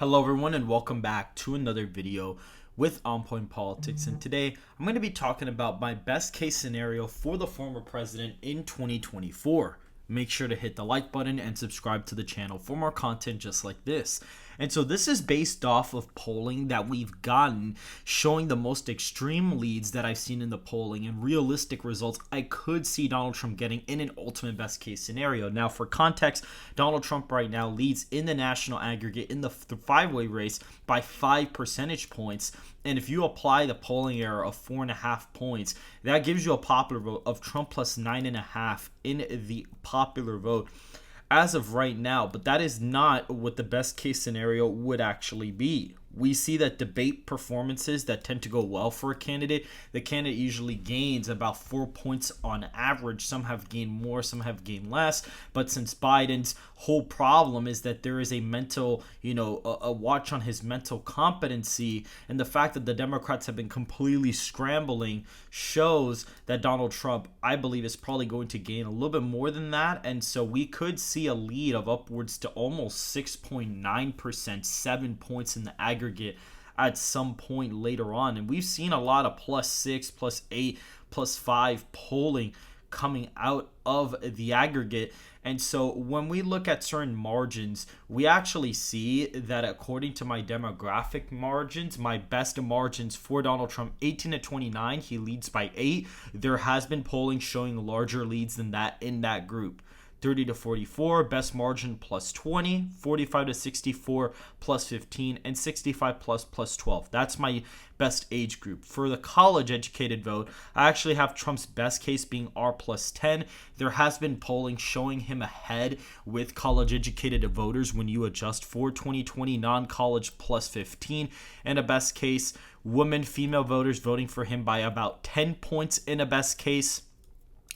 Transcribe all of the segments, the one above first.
Hello everyone and welcome back to another video with On Point Politics, and today I'm going to be talking about my best case scenario for the former president in 2024. Make sure to hit the like button and subscribe to the channel for more content just like this. And so this is based off of polling that we've gotten showing the most extreme leads that I've seen in the polling and realistic results I could see Donald Trump getting in an ultimate best case scenario. Now, for context, Donald Trump right now leads in the national aggregate in the five-way race by 5 percentage points. And if you apply the polling error of 4.5 points, that gives you a popular vote of Trump plus 9.5 in the popular vote as of right now. But that is not what the best case scenario would actually be. We see that debate performances that tend to go well for a candidate, the candidate usually gains about 4 points on average. Some have gained more, some have gained less. But since Biden's whole problem is that there is a mental, a watch on his mental competency, and the fact that the Democrats have been completely scrambling shows that Donald Trump, I believe, is probably going to gain a little bit more than that. And so we could see a lead of upwards to almost 6.9%, 7 points in the aggregate at some point later on. And we've seen a lot of +6, +8, +5 polling coming out of the aggregate. And so when we look at certain margins, we actually see that according to my demographic margins, my best margins for Donald Trump, 18 to 29, he leads by 8. There has been polling showing larger leads than that in that group. 30 to 44, best margin +20, 45 to 64 +15, and 65 plus +12. That's my best age group. For the college educated vote, I actually have Trump's best case being R +10. There has been polling showing him ahead with college educated voters when you adjust for 2020, non-college +15, and a best case, women, female voters voting for him by about 10 points in a best case,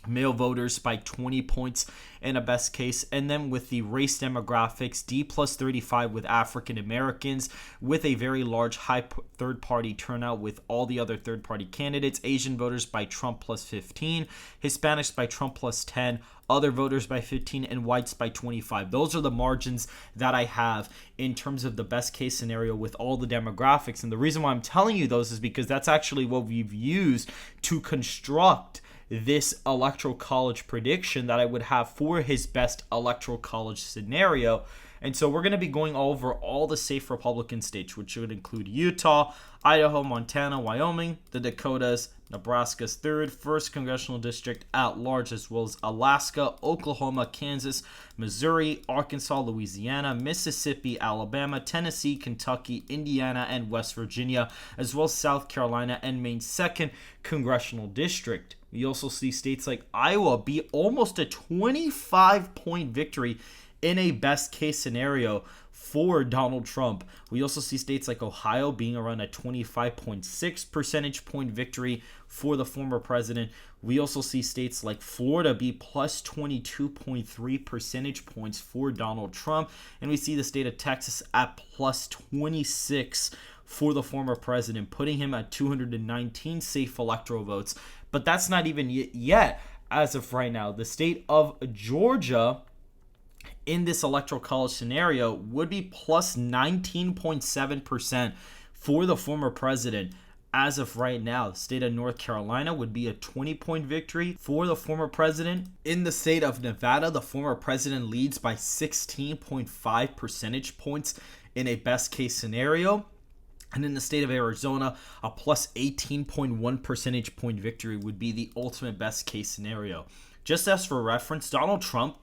male voters by 20 points in a best case. And then with the race demographics, D +35 with African Americans, with a very large high third-party turnout with all the other third-party candidates, Asian voters by Trump +15, Hispanics by Trump +10, other voters by 15, and whites by 25. Those are the margins that I have in terms of the best case scenario with all the demographics. And the reason why I'm telling you those is because that's actually what we've used to construct this electoral college prediction that I would have for his best electoral college scenario. And so we're going to be going over all the safe Republican states, which would include Utah, Idaho, Montana, Wyoming, the Dakotas, Nebraska's 1st congressional district at large, as well as Alaska, Oklahoma, Kansas, Missouri, Arkansas, Louisiana, Mississippi, Alabama, Tennessee, Kentucky, Indiana, and West Virginia, as well as South Carolina and Maine's 2nd congressional district. We also see states like Iowa be almost a 25-point victory in a best case scenario for Donald Trump. We also see states like Ohio being around a 25.6 percentage point victory for the former president. We also see states like Florida be plus 22.3 percentage points for Donald Trump. And we see the state of Texas at plus 26 for the former president, putting him at 219 safe electoral votes. But that's not even yet as of right now. The state of Georgia in this electoral college scenario would be plus 19.7% for the former president. As of right now, the state of North Carolina would be a 20-point victory for the former president. In the state of Nevada, the former president leads by 16.5 percentage points in a best case scenario. And in the state of Arizona, a plus 18.1 percentage point victory would be the ultimate best case scenario. Just as for reference, Donald Trump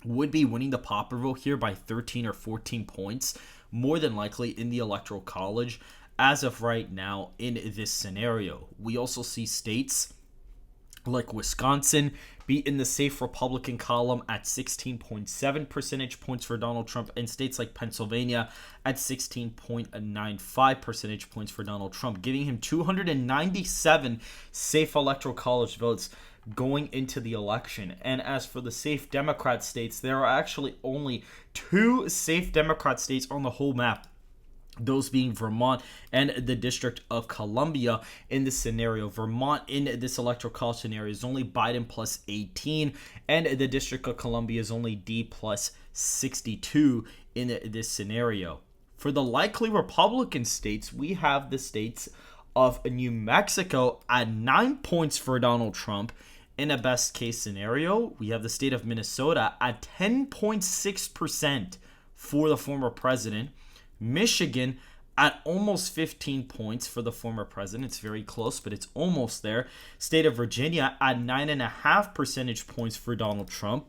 would be winning the popular vote here by 13 or 14 points, more than likely in the electoral college as of right now in this scenario. We also see states like Wisconsin be in the safe Republican column at 16.7 percentage points for Donald Trump, and states like Pennsylvania at 16.95 percentage points for Donald Trump, giving him 297 safe electoral college votes going into the election. And as for the safe Democrat states, there are actually only 2 safe Democrat states on the whole map, those being Vermont and the District of Columbia in this scenario. Vermont in this electoral college scenario is only Biden plus 18, and the District of Columbia is only D plus 62 in this scenario. For the likely Republican states, we have the states of New Mexico at 9 points for Donald Trump. In a best case scenario, we have the state of Minnesota at 10.6% for the former president. Michigan at almost 15 points for the former president. It's very close, but it's almost there. State of Virginia at 9.5 percentage points for Donald Trump.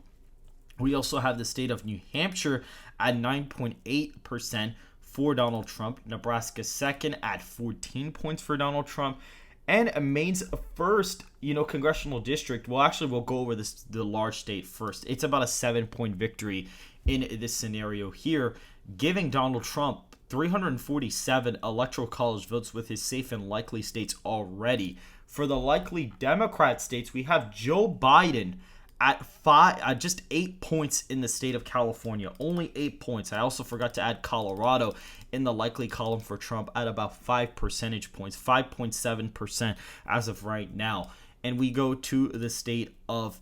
We also have the state of New Hampshire at 9.8% for Donald Trump. Nebraska second at 14 points for Donald Trump. And Maine's first, congressional district. We'll go over the large state first. It's about a 7-point victory in this scenario here, giving Donald Trump 347 electoral college votes with his safe and likely states already. For the likely Democrat states, we have Joe Biden at just 8 points in the state of California. Only 8 points. I also forgot to add Colorado in the likely column for Trump at about 5 percentage points, 5.7% as of right now. And we go to the state of,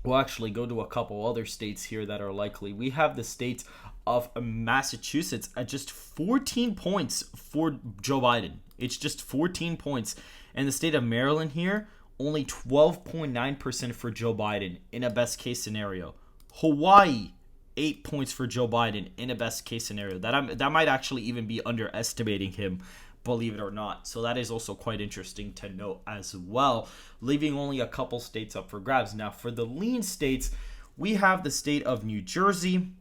we'll actually go to a couple other states here that are likely. We have the states of Massachusetts at just 14 points for Joe Biden. It's just 14 points. And the state of Maryland here, only 12.9% for Joe Biden in a best case scenario. Hawaii, 8 points for Joe Biden in a best case scenario. That might actually even be underestimating him, believe it or not. So that is also quite interesting to note as well, leaving only a couple states up for grabs. Now for the lean states, we have the state of New Jersey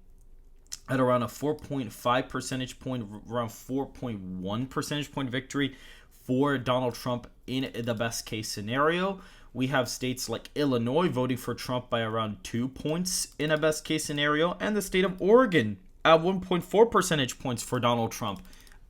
at around a 4.5 percentage point, around 4.1 percentage point victory for Donald Trump in the best case scenario. We have states like Illinois voting for Trump by around 2 points in a best case scenario, and the state of Oregon at 1.4 percentage points for Donald Trump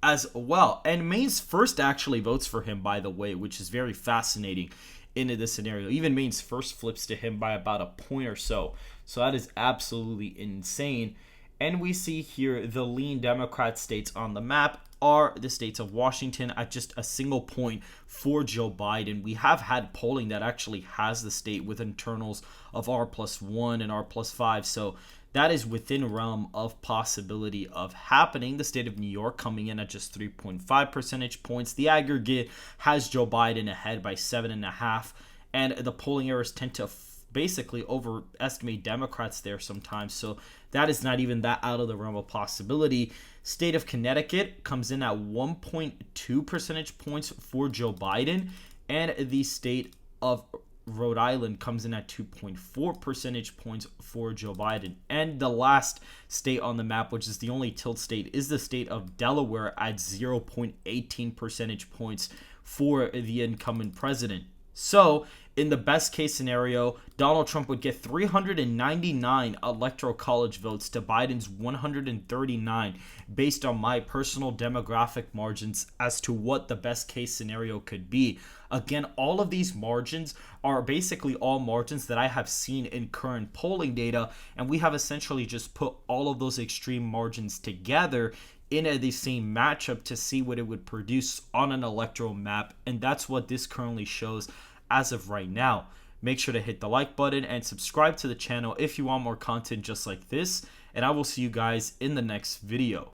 as well. And Maine's first actually votes for him, by the way, which is very fascinating into this scenario. Even Maine's first flips to him by about a point or so. So that is absolutely insane. And we see here the lean Democrat states on the map are the states of Washington at just a single point for Joe Biden. We have had polling that actually has the state with internals of R+1 and R+5. So that is within realm of possibility of happening. The state of New York coming in at just 3.5 percentage points. The aggregate has Joe Biden ahead by 7.5. And the polling errors tend to basically overestimate Democrats there sometimes. So that is not even that out of the realm of possibility. State of Connecticut comes in at 1.2 percentage points for Joe Biden. And the state of Rhode Island comes in at 2.4 percentage points for Joe Biden. And the last state on the map, which is the only tilt state, is the state of Delaware at 0.18 percentage points for the incumbent president. So, in the best case scenario, Donald Trump would get 399 electoral college votes to Biden's 139 based on my personal demographic margins as to what the best case scenario could be. Again, all of these margins are basically all margins that I have seen in current polling data, and we have essentially just put all of those extreme margins together in the same matchup to see what it would produce on an electoral map, and that's what this currently shows as of right now. Make sure to hit the like button and subscribe to the channel if you want more content just like this, and I will see you guys in the next video.